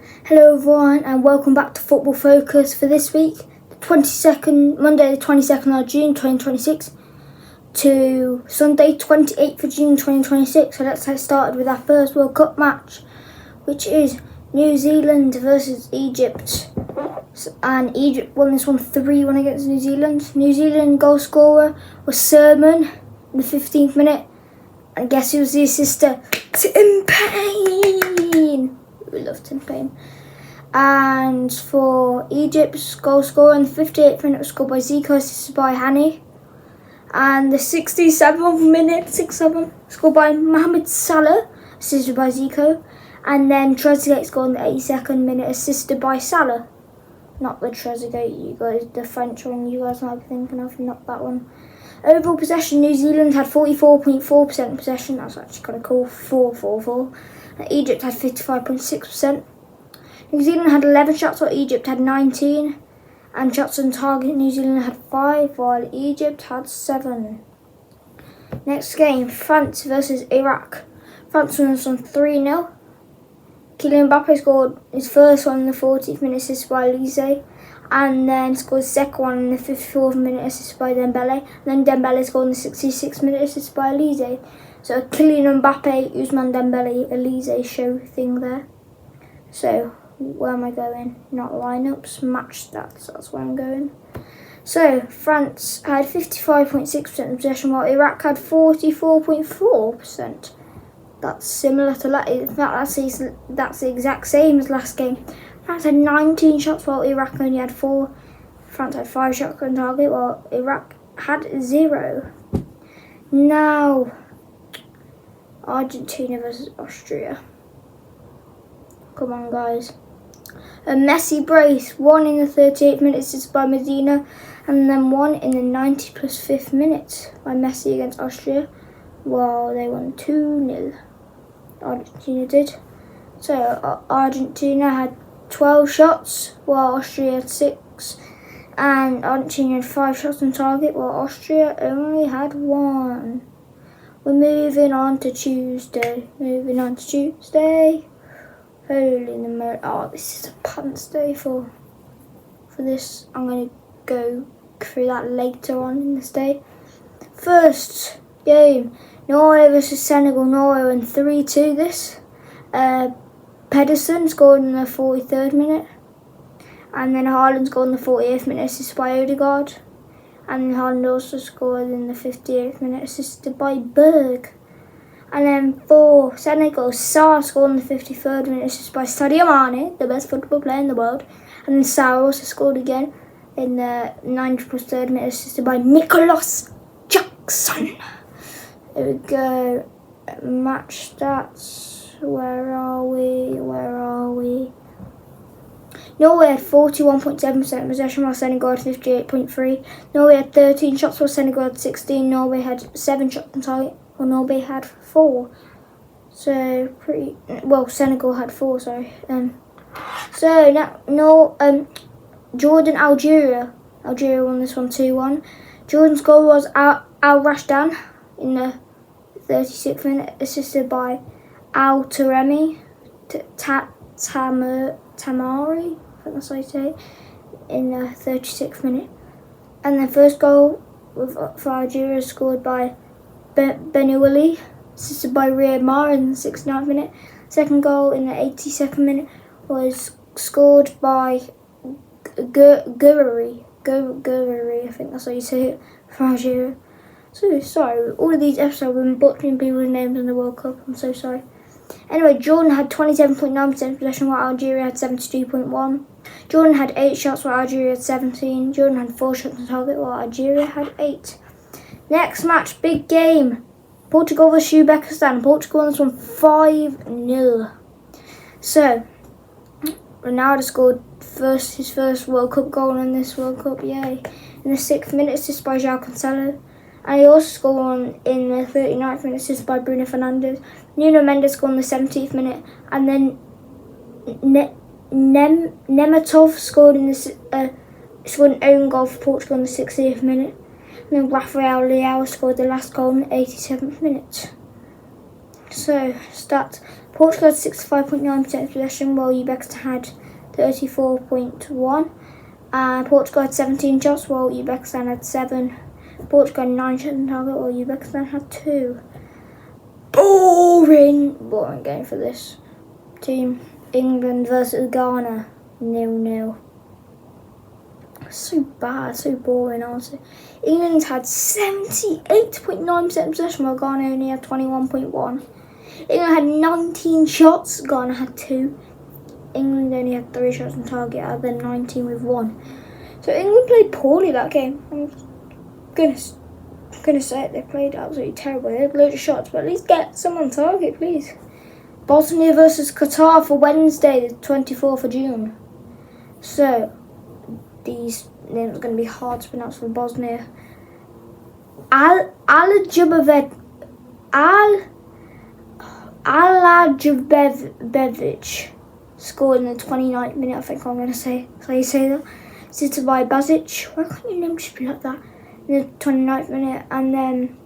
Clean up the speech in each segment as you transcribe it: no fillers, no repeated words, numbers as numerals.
Hello everyone and welcome back to Football Focus for this week, Monday the 22nd of June 2026 to Sunday 28th of June 2026. So let's get started with our first World Cup match, which is New Zealand versus Egypt. And Egypt won this one 3-1 against New Zealand. New Zealand goal scorer was Sermon in the 15th minute. And guess who was the assister? Tim Payne! We love Tim Payne. And for Egypt's goal scorer in the 58th minute was scored by Zico, assisted by Hani. And the 67th minute, 6-7, scored by Mohamed Salah, assisted by Zico. And then Trezeguet scored in the 82nd minute, assisted by Salah. Not the Trezeguet, you guys, the French one you guys might be thinking of, not that one. Overall possession, New Zealand had 44.4% possession, that's actually kind of cool, 4-4-4. And Egypt had 55.6%. New Zealand had 11 shots while Egypt had 19. And shots on target, New Zealand had 5 while Egypt had 7. Next game, France versus Iraq. France won this one 3-0. Kylian Mbappe scored his first one in the 40th minute, assisted by Elise. And then scored his second one in the 54th minute, assisted by Dembele. And then Dembele scored in the 66th minute, assisted by Elise. So Kylian Mbappe, Ousmane Dembele, Elise show thing there. So where am I going? Not lineups, match stats, that's where I'm going. So France had 55.6% possession while Iraq had 44.4%. That's similar to that. In fact, that's the exact same as last game. France had 19 shots while Iraq only had 4. France had 5 shots on target while Iraq had 0. Now, Argentina versus Austria. Come on, guys. A Messi brace, 1 in the 38th minute, assisted by Medina, and then 1 in the 90+5th minute by Messi against Austria, while they won 2-0. Argentina did. So Argentina had 12 shots, while Austria had 6, and Argentina had 5 shots on target, while Austria only had 1. We're moving on to Tuesday. Holy moly. Oh, this is a pants day for this. I'm going to go through that later on in this day. First game, Norway versus Senegal. Norway won 3-2 this. Pedersen scored in the 43rd minute. And then Haaland scored in the 48th minute, assisted by Odegaard. And then Haaland also scored in the 58th minute, assisted by Berg. And then for Senegal, Sarr scored in the 53rd minute, assisted by Sadio Mane, the best football player in the world. And then Sarr also scored again in the 93rd minute, assisted by Nicholas Jackson. There we go. Match stats. Where are we? Norway had 41.7% possession while Senegal had 58.3%. Norway had 13 shots while Senegal had 16. Norway had 7 shots on target while Norway had 4. So Senegal had 4. Sorry. So now Jordan Algeria. Algeria won this one 2-1. Jordan's goal was Al Rashdan in the 36th minute, assisted by Al Taremi, Tamari, I think that's how you say it, in the 36th minute. And the first goal for Algeria scored by Benouali, assisted by Riyad Mahrez in the 69th minute. Second goal in the 82nd minute was scored by Gouiri, I think that's how you say it, for Algeria. So sorry, all of these episodes have been butchering people's names in the World Cup, I'm so sorry. Anyway, Jordan had 27.9% possession while Algeria had 72.1%. Jordan had 8 shots while Algeria had 17. Jordan had 4 shots on target while Algeria had 8. Next match, big game. Portugal vs Uzbekistan. Portugal won this one 5-0. So, Ronaldo scored his first World Cup goal in this World Cup, yay. In the 6th minute, assisted by João Cancelo. And he also scored one in the 39th minute, assisted by Bruno Fernandes. Nuno Mendes scored in the 17th minute. And then Nematov scored an own goal for Portugal in the 60th minute. And then Rafael Leao scored the last goal in the 87th minute. So, stats. Portugal had 65.9% possession, while Uzbekistan had 34.1%. And Portugal had 17 shots, while Uzbekistan had 7. Portugal had 9 shots on target, while Uzbekistan had 2. Boring game for this team. England versus Ghana, 0-0. So bad, so boring, honestly. England had 78.9% possession, while Ghana only had 21.1%. England had 19 shots, Ghana had 2. England only had 3 shots on target out of the 19 with 1. So England played poorly that game. I'm gonna say it, they played absolutely terrible. They had loads of shots, but at least get some on target, please. Bosnia versus Qatar for Wednesday, the 24th of June. So, these names are going to be hard to pronounce for Bosnia. Alajubevic scored in the 29th minute, I think I'm going to say. So you say that. Assisted by Basic. Why can't your name just be like that? In the 29th minute. And then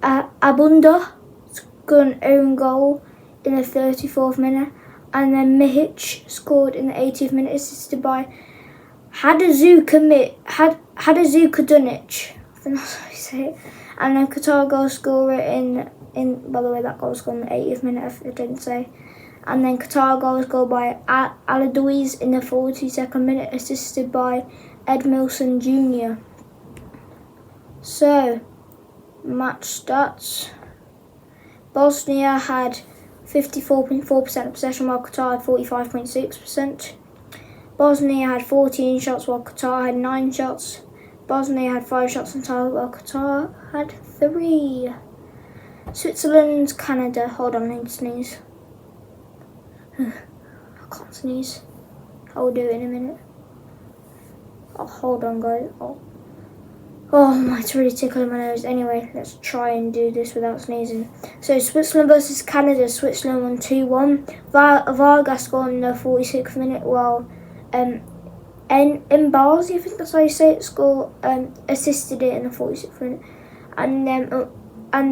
Abunda scored an own goal in the 34th minute. And then Mihic scored in the 80th minute, assisted by Hadazuka Dunic. I think that's how you say it. And then Qatar goal scorer in by the way, that goal was scored in the 80th minute, if I didn't say. And then Qatar goal was scored by Aladouz in the 42nd minute, assisted by Edmilson Jr. So, match stats. Bosnia had 54.4% of possession, while Qatar had 45.6%. Bosnia had 14 shots, while Qatar had 9 shots. Bosnia had 5 shots on target, while Qatar had 3. Switzerland, Canada. Hold on, I need to sneeze. I can't sneeze. I'll do it in a minute. Oh, hold on, guys. Oh, it's really tickling my nose. Anyway, let's try and do this without sneezing. So, Switzerland versus Canada. Switzerland won 2-1. Vargas scored in the 46th minute, while Mbazi, I think that's how you say it, assisted it in the 46th minute. And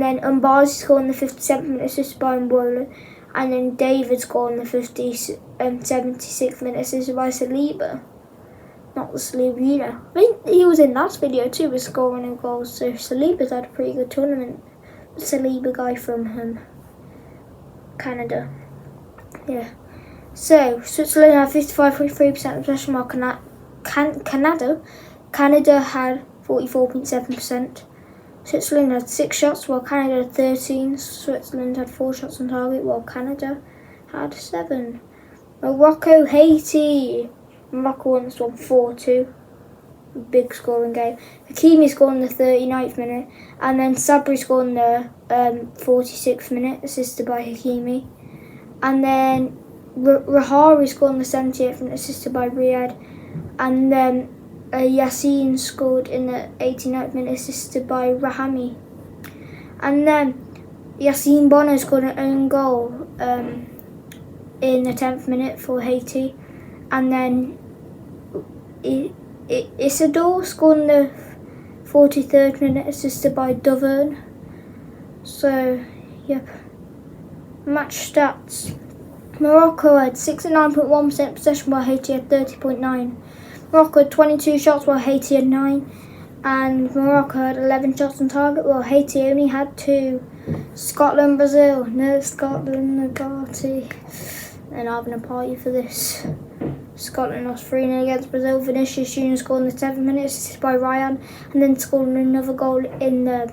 then Mbazi scored in the 57th minute, assisted by Mbola. And then David scored in the 76th minute, assisted by Saliba. Not the Saliba, you know. I think he was in last video too with scoring and goals, so Saliba's had a pretty good tournament. The Saliba guy from Canada. Yeah. So, Switzerland had 55.3% of possession, while Canada had 44.7%. Switzerland had 6 shots, while Canada had 13. Switzerland had 4 shots on target, while Canada had 7. Morocco, Haiti. Morocco won this one 4-2. Big scoring game. Hakimi scored in the 39th minute, and then Sabri scored in the 46th minute, assisted by Hakimi. And then Rahari scored in the 70th minute, assisted by Riyad. And then Yassin scored in the 89th minute, assisted by Rahami. And then Yassin Bono scored an own goal in the 10th minute for Haiti. And then Isidore scored in the 43rd minute, assisted by Dovern. So, yep. Match stats. Morocco had 69.1% possession, while Haiti had 30.9%. Morocco had 22 shots, while Haiti had 9. And Morocco had 11 shots on target, while Haiti only had 2. Scotland, Brazil. No Scotland, Nagati. And having a party for this. Scotland lost 3-0 against Brazil. Vinicius Jr. scored in the 7th minute, assisted by Ryan, and then scored another goal in the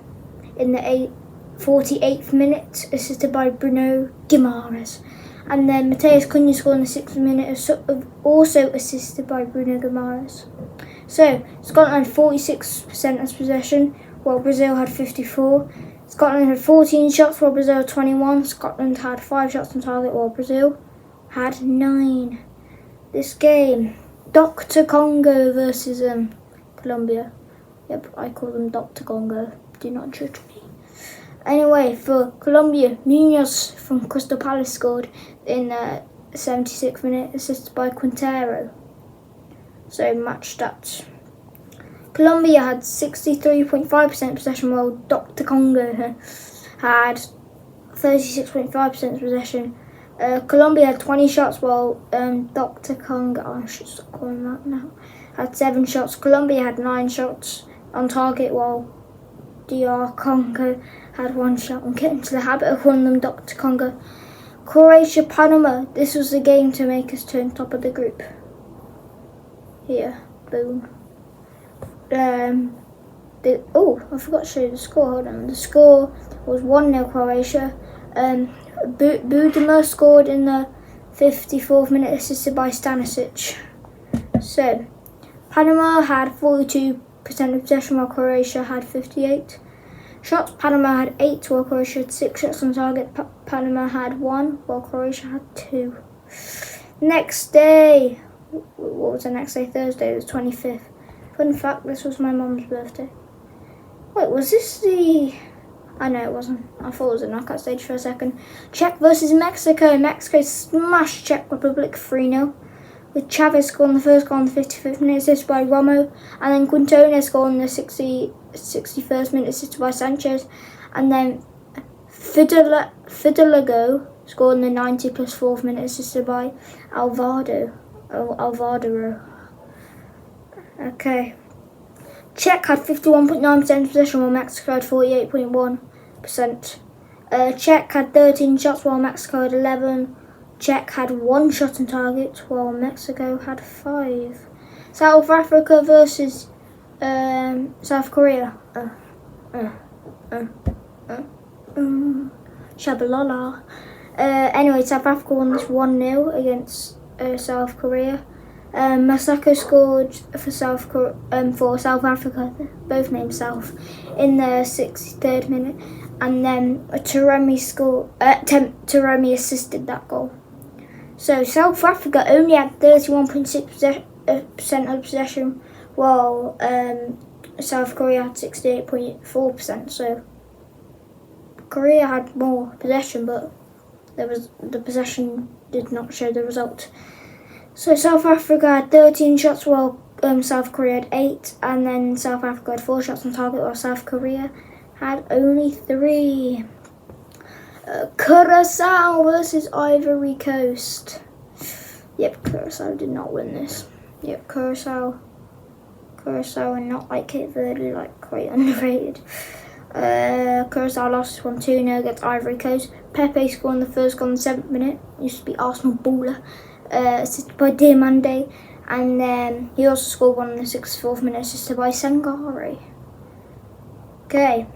48th minute, assisted by Bruno Guimaraes. And then Mateus Cunha scored in the 6th minute, also assisted by Bruno Guimaraes. So, Scotland had 46% of possession, while Brazil had 54%. Scotland had 14 shots, while Brazil had 21. Scotland had 5 shots on target, while Brazil had 9. This game, Dr. Congo versus Colombia. Yep, I call them Dr. Congo. Do not judge me. Anyway, for Colombia, Munoz from Crystal Palace scored in the 76th minute, assisted by Quintero. So, match stats. Colombia had 63.5% possession, while Dr. Congo had 36.5% possession. Colombia had 20 shots while Dr. Congo, I should stop calling that now, had 7 shots. Colombia had 9 shots on target while DR Congo had 1 shot. I'm getting to the habit of calling them Dr. Congo. Croatia, Panama. This was the game to make us turn top of the group. Here, boom. I forgot to show you the score. Hold on. The score was 1-0 Croatia. Budimir scored in the 54th minute, assisted by Stanisic. So, Panama had 42% of possession while Croatia had 58. Shots, Panama had 8 while Croatia had 6 shots on target. Panama had 1 while Croatia had 2. Next day, what was the next day? Thursday, the 25th. Fun fact, this was my mum's birthday. Wait, was this the... I know it wasn't. I thought it was a knockout stage for a second. Czech versus Mexico. Mexico smashed Czech Republic 3-0. With Chavez scoring the first goal in the 55th minute, assisted by Romo. And then Quintana scoring the 61st minute, assisted by Sanchez. And then Fidalgo scored in the 90 plus 4th minute, assisted by Alvaro. Okay. Czech had 51.9% possession while Mexico had 48.1%. Czech had 13 shots while Mexico had 11. Czech had 1 shot on target while Mexico had 5. South Africa versus South Korea. Shabalala. Anyway, South Africa won this 1-0 against South Korea. Masako scored for South Africa, both named South, in the 63rd minute, and then Taremi assisted that goal. So South Africa only had 31.6% of possession, while South Korea had 68.4%. So Korea had more possession, but the possession did not show the result. So South Africa had 13 shots while South Korea had 8, and then South Africa had 4 shots on target while South Korea had only 3. Curacao versus Ivory Coast. Yep, Curacao did not win this. Yep, Curacao are not like Cape Verde, like quite underrated. Curacao lost 1-2 against Ivory Coast. Pepe scored in the first goal in the 7th minute. Used to be Arsenal baller. Assisted by Diamande, and then he also scored 1 in the 64th minute, assisted by Sangare. Okay.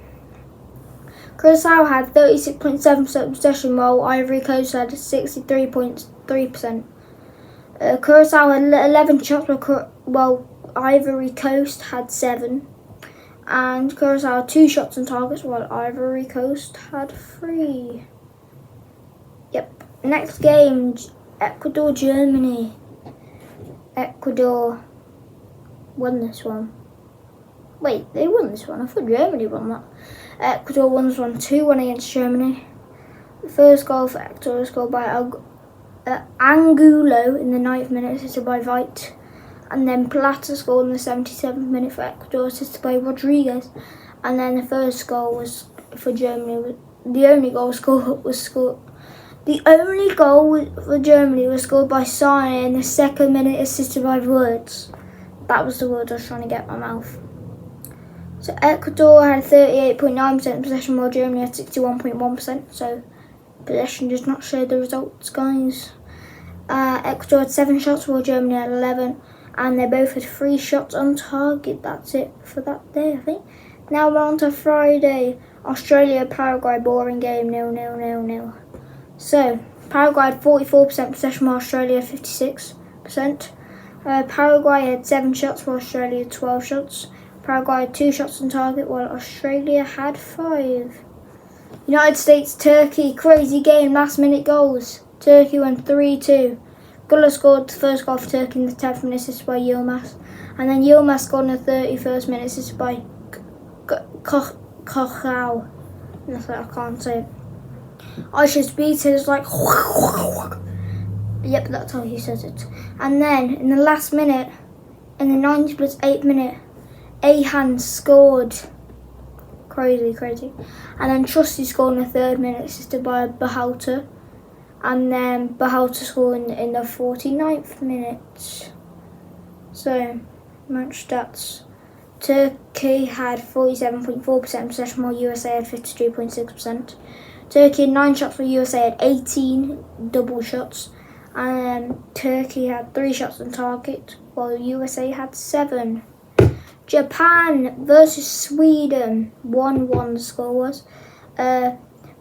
Curacao had 36.7% possession while Ivory Coast had 63.3%. Curacao had 11 shots while Ivory Coast had 7. And Curacao had 2 shots on targets while Ivory Coast had 3. Yep. Next game, Ecuador, Germany. Ecuador won this one. Wait, they won this one? I thought Germany won that. Ecuador won this one 2-1 against Germany. The first goal for Ecuador was scored by Angulo in the 9th minute, assisted by Veit. And then Plata scored in the 77th minute for Ecuador, assisted by Rodriguez. And then the first goal was for Germany. The only goal for Germany was scored by Sane in the 2nd minute, assisted by Words. That was the word I was trying to get in my mouth. So Ecuador had 38.9% possession while Germany had 61.1%. So possession does not show the results, guys. Ecuador had 7 shots while Germany had 11. And they both had 3 shots on target. That's it for that day, I think. Now we're on to Friday. Australia, Paraguay, boring game, 0-0-0-0. So, Paraguay had 44% possession while Australia had 56%. Paraguay had 7 shots while Australia had 12 shots. Paraguay had 2 shots on target while Australia had 5. United States, Turkey, crazy game, last minute goals. Turkey won 3-2. Gullah scored the first goal for Turkey in the 10th minute, assisted by Yilmaz. And then Yilmaz scored in the 31st minute, assisted by Kochau. I can't say it. Aisha Speed says like... Yep, that's how he says it. And then, in the last minute, in the 90 plus 8th minute, Ahan scored. crazy. And then Trusty scored in the 3rd minute, assisted by Berhalter. And then Berhalter scored in the 49th minute. So, match stats. Turkey had 47.4% possession while USA had 52.6%. Turkey had 9 shots while USA had 18 double shots. And Turkey had 3 shots on target while USA had 7. Japan versus Sweden, 1-1 the score was.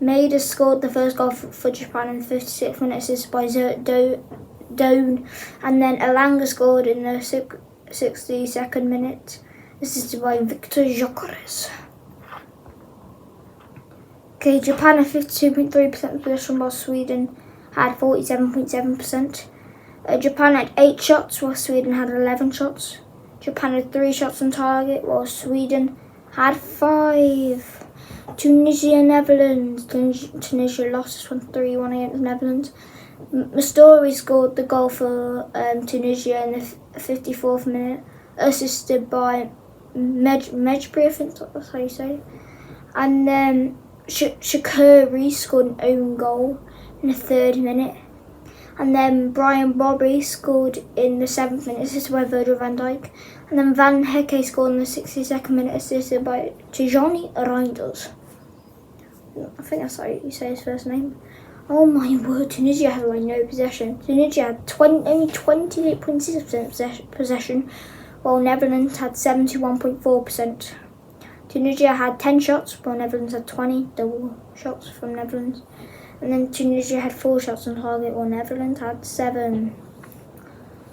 Maida scored the first goal for Japan in the 56th minute, assisted by Doan. And then Elanga scored in the 62nd minute, assisted by Victor Gyökeres. Okay, Japan had 52.3% possession while Sweden had 47.7%. Japan had 8 shots while Sweden had 11 shots. Japan had 3 shots on target while Sweden had 5. Tunisia, Netherlands. Tunisia lost this one 3-1 against the Netherlands. Mastori scored the goal for Tunisia in the 54th minute, assisted by Mejbri, I think that's how you say it. And then Shaqiri scored an own goal in the 3rd minute. And then Brian Bobby scored in the 7th minute, assisted by Virgil van Dijk. And then Van Hecke scored in the 62nd minute, assisted by Tijani Reinders. I think that's how you say his first name. Oh my word, Tunisia had like no possession. Tunisia had only 28.6% possession, while Netherlands had 71.4%. Tunisia had 10 shots, while Netherlands had 20 double shots from Netherlands. And then Tunisia had 4 shots on target, while Netherlands had 7.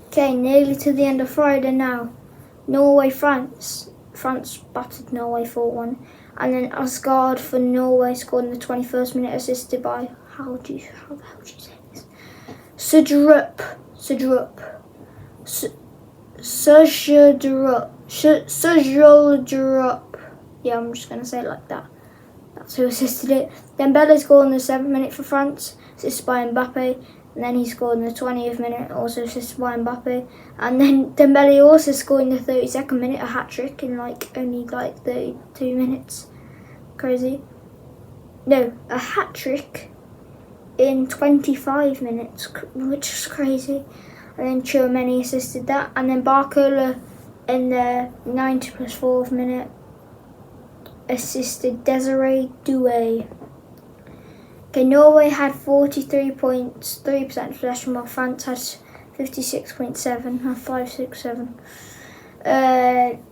Okay, nearly to the end of Friday now. Norway, France. France battered Norway 4-1. And then Asgard for Norway scored in the 21st minute, assisted by, how the hell do you say this? Sudrup. Yeah, I'm just going to say it like that. That's who assisted it. Dembele scored in the 7th minute for France, assisted by Mbappe. And then he scored in the 20th minute, also assisted by Mbappe. And then Dembele also scored in the 32nd minute, a hat-trick in only 32 minutes. Crazy. No, a hat-trick in 25 minutes, which is crazy. And then Tchouameni assisted that. And then Barcola in the 90+4th minute assisted Desiree Doué. Okay, Norway had 43.3% possession while France had 56.7, 567.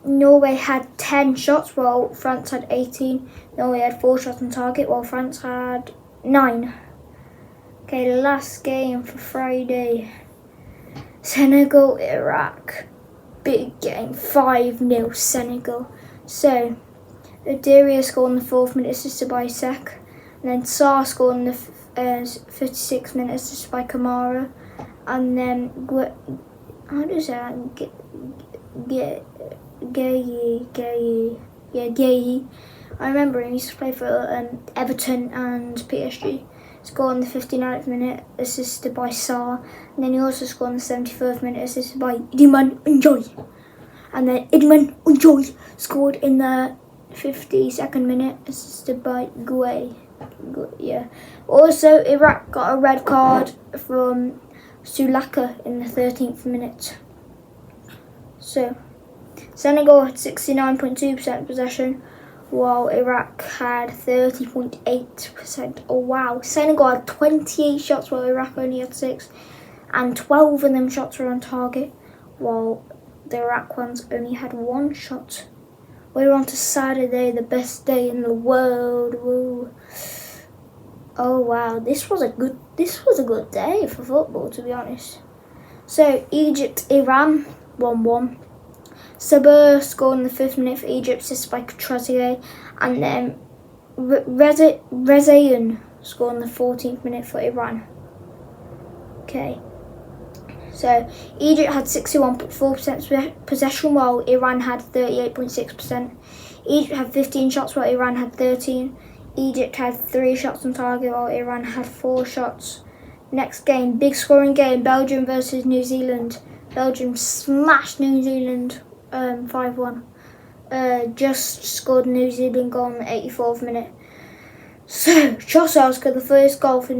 Norway had 10 shots while France had 18. Norway had 4 shots on target while France had 9. Okay, last game for Friday. Senegal, Iraq. Big game, 5-0 Senegal. So, Adiria scored in the 4th minute, assisted by Sek. And then Sarr scored in the 56th minute, assisted by Kamara. And then, how do you say that? Gueye. I remember him, he used to play for Everton and PSG. Scored in the 59th minute, assisted by Sarr. And then he also scored in the 71st minute, assisted by Iliman Ndiaye. And then Iliman Ndiaye scored in the 52nd minute, assisted by Gueye. Yeah. Also, Iraq got a red card from Sulaka in the 13th minute. So, Senegal had 69.2% possession, while Iraq had 30.8%. Oh wow, Senegal had 28 shots while Iraq only had 6, and 12 of them shots were on target, while the Iraq ones only had 1 shot. We're on to Saturday, the best day in the world. Woo. Oh wow, this was a good day for football, to be honest. So Egypt, Iran, 1-1. Sabur scored in the 5th minute for Egypt, assisted by Trezeguet, and then Rezaeun scored in the 14th minute for Iran. Okay. So Egypt had 61.4% possession while Iran had 38.6%. Egypt had 15 shots while Iran had 13. Egypt had 3 shots on target while Iran had 4 shots. Next game, big scoring game, Belgium versus New Zealand. Belgium smashed New Zealand 5-1. just scored a New Zealand goal in the 84th minute. So Trossard scored the first goal for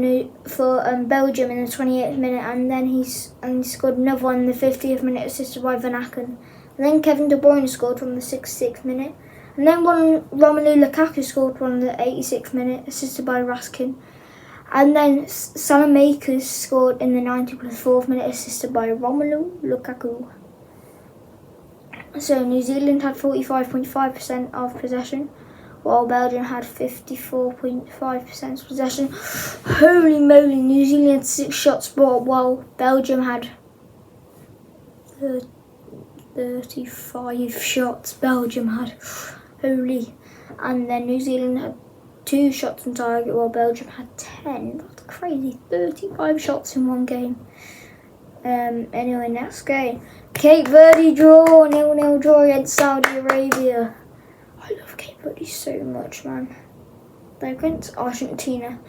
Belgium in the 28th minute, and then he scored another one in the 50th minute, assisted by Van Aken. And then Kevin De Bruyne scored from the 66th minute, and then Romelu Lukaku scored one in the 86th minute, assisted by Raskin. And then Salamakers scored in the 90+4th minute, assisted by Romelu Lukaku. So New Zealand had 45.5% of possession, while Belgium had 54.5% possession. Holy moly, New Zealand had 6 shots, while Belgium had 35 shots. Belgium had, holy. And then New Zealand had 2 shots on target, while Belgium had 10. That's crazy, 35 shots in one game. Anyway, next game. Cape Verde draw, 0-0 draw against Saudi Arabia. I love Cape Verde so much, man. They're against Argentina.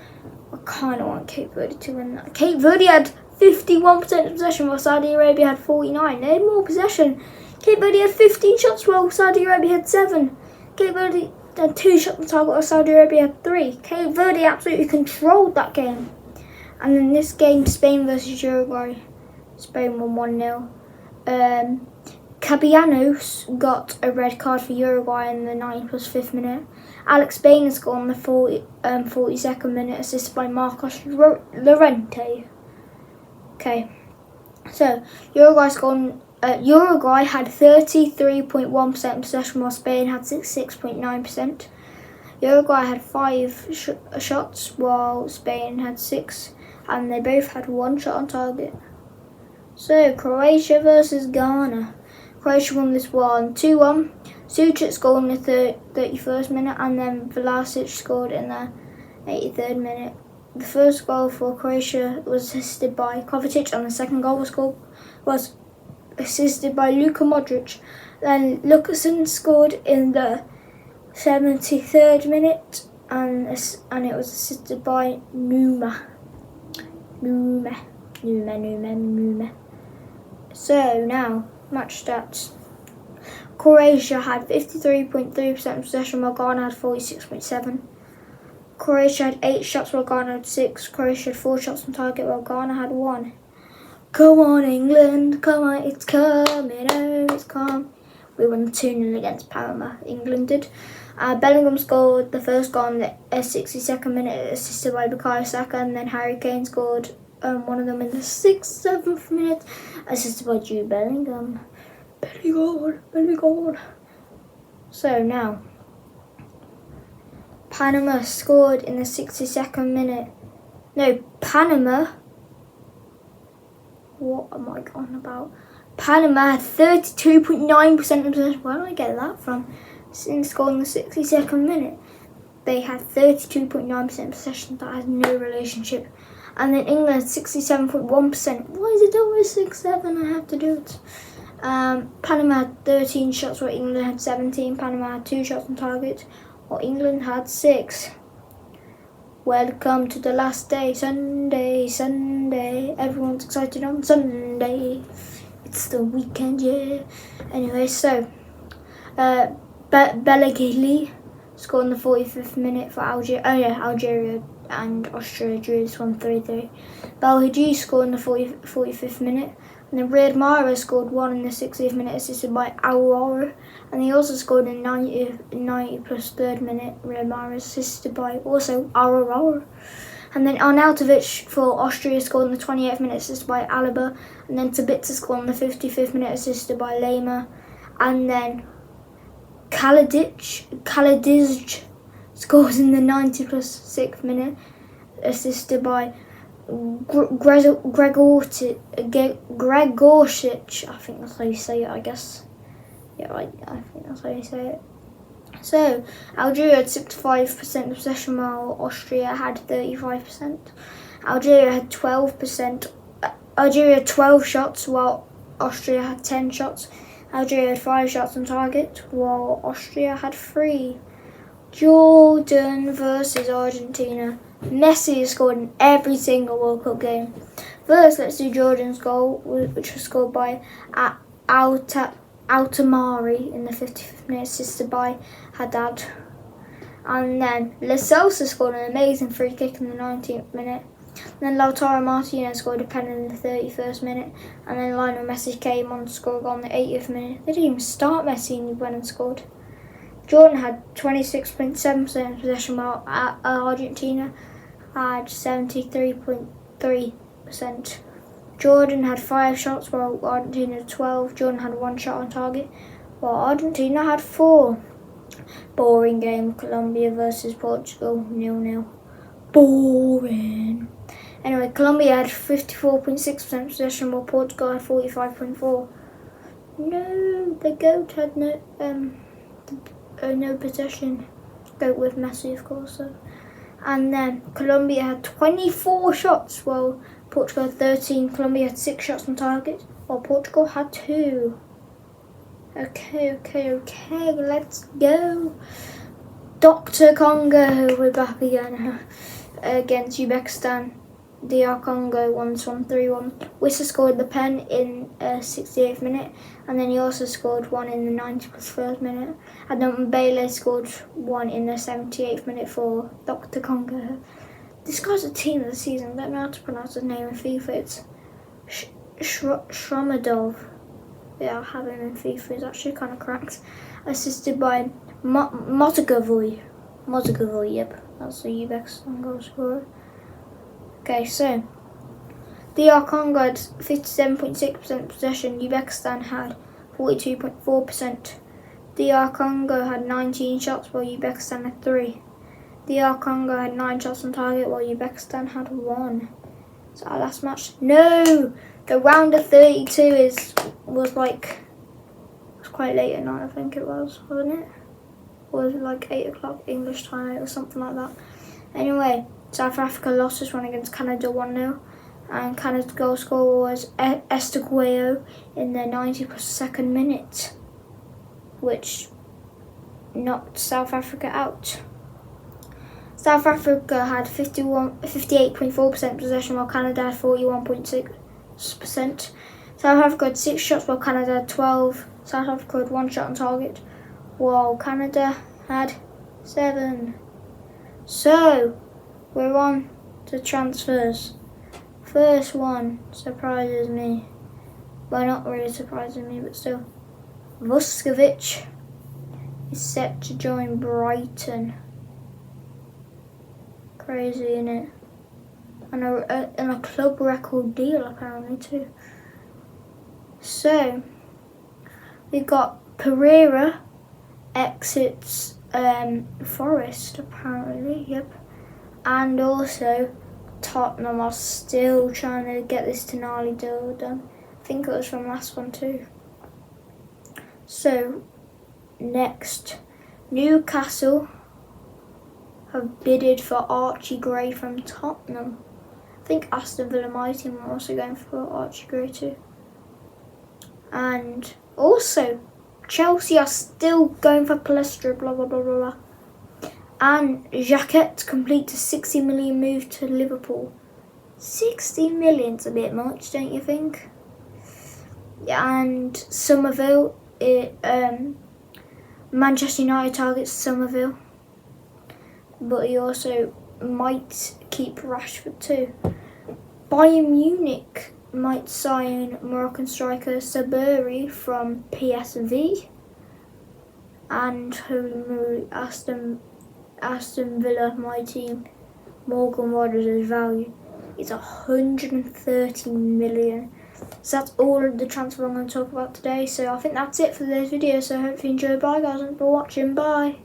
I kind of want Cape Verde to win that. Cape Verde had 51% of possession, while Saudi Arabia had 49%. They had more possession. Cape Verde had 15 shots, while Saudi Arabia had 7. Cape Verde had 2 shots on target, while Saudi Arabia had 3. Cape Verde absolutely controlled that game. And in this game, Spain versus Uruguay. Spain won 1-0. Castellanos got a red card for Uruguay in the 90+5th minute. Alex Bain scored on the 42nd minute, assisted by Marcos Llorente. Okay, so Uruguay had 33.1% possession, while Spain had 66.9%. Uruguay had 5 shots, while Spain had 6, and they both had 1 shot on target. So Croatia versus Ghana. Croatia won this one 2-1. Sucic scored in the 31st minute, and then Vlasic scored in the 83rd minute. The first goal for Croatia was assisted by Kovacic, and the second goal was assisted by Luka Modric. Then Lukasen scored in the 73rd minute, and it was assisted by Numa. So now, match stats. Croatia had 53.3% possession, while Ghana had 46.7%. Croatia had 8 shots, while Ghana had 6. Croatia had 4 shots on target, while Ghana had 1. Come on, England, come on, it's coming home, it's come. We won 2-0 against Panama, England did. Bellingham scored the first goal in the 62nd minute, assisted by Bukayo Saka, and then Harry Kane scored one of them in the 7th minute, assisted by Jude Bellingham. Bellingham. So now, Panama scored in the 62nd minute. No, Panama. What am I on about? Panama had 32.9% of possession. Where did I get that from? Since scoring the 62nd minute, they had 32.9% possession. That has no relationship. And then England had 67.1%. Why is it always 6-7? I have to do it. Panama had 13 shots, while England had 17. Panama had 2 shots on target, while England had 6. Welcome to the last day, Sunday. Everyone's excited on Sunday. It's the weekend, yeah. Anyway, so Belagili scored in the 45th minute for Algeria. Algeria and Austria drew this one 3-3. Belhadji scored in the 45th minute. And then Riyad Mahrez scored 1 in the 60th minute, assisted by Aurora. And he also scored in the 90+3rd minute. Riyad Mahrez assisted by also Aurora. And then Arnautovic for Austria scored in the 28th minute, assisted by Alaba. And then Sabitzer scored in the 55th minute, assisted by Lema. And then Khalidij scores in the 90+6th minute, assisted by Gregorcic. I think that's how you say it, I guess. Yeah, I think that's how you say it. So, Algeria had 65% of possession, while Austria had 35%. Algeria had 12%. Algeria had 12 shots, while Austria had 10 shots. Algeria had 5 shots on target, while Austria had 3. Jordan versus Argentina. Messi has scored in every single World Cup game. First, let's do Jordan's goal, which was scored by Altamari in the 55th minute, assisted by Haddad. And then Lo Celso scored an amazing free kick in the 19th minute. And then Lautaro Martinez scored a pen in the 31st minute. And then Lionel Messi came on to score a goal in the 80th minute. They didn't even start Messi and he went and scored. Jordan had 26.7% possession while Argentina had 73.3%. Jordan had 5 shots while Argentina had 12. Jordan had 1 shot on target while Argentina had 4. Boring game. Colombia versus Portugal, 0-0. Boring. Anyway, Colombia had 54.6% possession while Portugal had 45.4%. No, the GOAT had no possession. GOAT with Messi, of course. So. And then Colombia had 24 shots while Portugal had 13. Colombia had 6 shots on target while Portugal had 2. Okay, let's go. Dr. Congo, we're back again against Uzbekistan. DR Congo won this one 3-1. Wissa scored the pen in 68th minute, and then he also scored one in the 91st minute. And then Bailey scored one in the 78th minute for Dr. Congo. This guy's a team of the season. I don't know how to pronounce his name in FIFA. It's Shromadov. Yeah, I have him in FIFA. It's actually kind of cracked. Assisted by Mozgovoy. Yep. That's the Uzbekistan goal scorer. Okay, so DR Congo had 57.6% possession. Uzbekistan had 42.4%. DR Congo had 19 shots while Uzbekistan had 3. DR Congo had 9 shots on target while Uzbekistan had 1. Is that our last match? No! The round of 32 was quite late at night, I think it was, wasn't it? Or was it like 8 o'clock English time or something like that? Anyway, South Africa lost this one against Canada 1-0. And Canada's goal scorer was Esteguayo in the 92nd minute, which knocked South Africa out. South Africa had 58.4% possession while Canada had 41.6%. South Africa had 6 shots while Canada had 12. South Africa had 1 shot on target while Canada had 7. So, we're on to transfers. First one surprises me. Well, not really surprising me, but still. Vuskovic is set to join Brighton. Crazy, innit? And a club record deal, apparently, too. So, we got Pereira exits Forest, apparently, yep. And also, Tottenham are still trying to get this Tonali deal done. I think it was from last one too. So, next, Newcastle have bidded for Archie Gray from Tottenham. I think Aston Villa, my team, are also going for Archie Gray too. And also, Chelsea are still going for Palestra, blah blah blah blah blah. And Jacquet completes a 60 million move to Liverpool. 60 million's a bit much, don't you think? And Somerville, Manchester United targets Somerville, but he also might keep Rashford too. Bayern Munich might sign Moroccan striker Saburi from PSV, and Aston Villa, my team, Morgan Rodgers' value is 130 million. So that's all of the transfer I'm going to talk about today. So I think that's it for today's video. So I hope you enjoyed. Bye guys, thanks for watching. Bye.